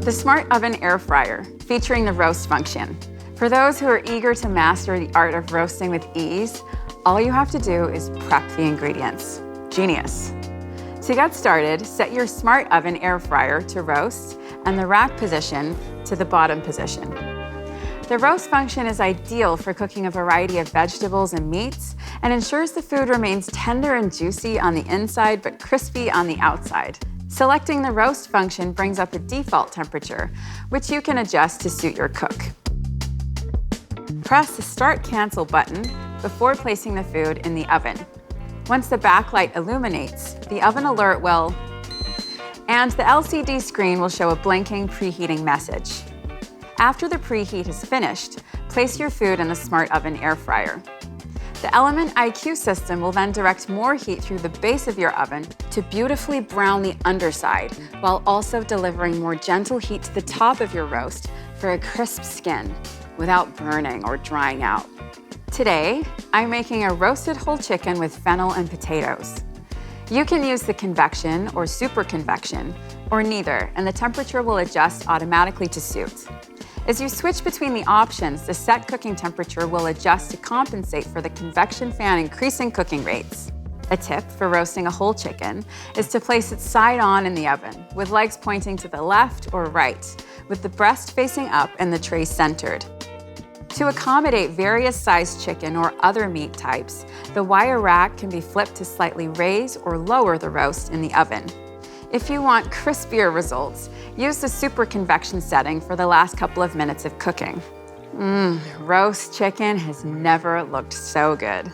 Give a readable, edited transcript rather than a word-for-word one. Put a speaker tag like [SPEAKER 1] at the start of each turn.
[SPEAKER 1] The Smart Oven Air Fryer, featuring the roast function. For those who are eager to master the art of roasting with ease, all you have to do is prep the ingredients. Genius. To get started, set your Smart Oven Air Fryer to roast and the rack position to the bottom position. The roast function is ideal for cooking a variety of vegetables and meats and ensures the food remains tender and juicy on the inside but crispy on the outside. Selecting the roast function brings up a default temperature, which you can adjust to suit your cook. Press the Start Cancel button before placing the food in the oven. Once the backlight illuminates, the oven alert will, and the LCD screen will show a blinking preheating message. After the preheat is finished, place your food in the Smart Oven Air Fryer. The Element IQ system will then direct more heat through the base of your oven to beautifully brown the underside, while also delivering more gentle heat to the top of your roast for a crisp skin without burning or drying out. Today, I'm making a roasted whole chicken with fennel and potatoes. You can use the convection or super convection, or neither, and the temperature will adjust automatically to suit. As you switch between the options, the set cooking temperature will adjust to compensate for the convection fan increasing cooking rates. A tip for roasting a whole chicken is to place it side on in the oven, with legs pointing to the left or right, with the breast facing up and the tray centered. To accommodate various sized chicken or other meat types, the wire rack can be flipped to slightly raise or lower the roast in the oven. If you want crispier results, use the super convection setting for the last couple of minutes of cooking. Roast chicken has never looked so good.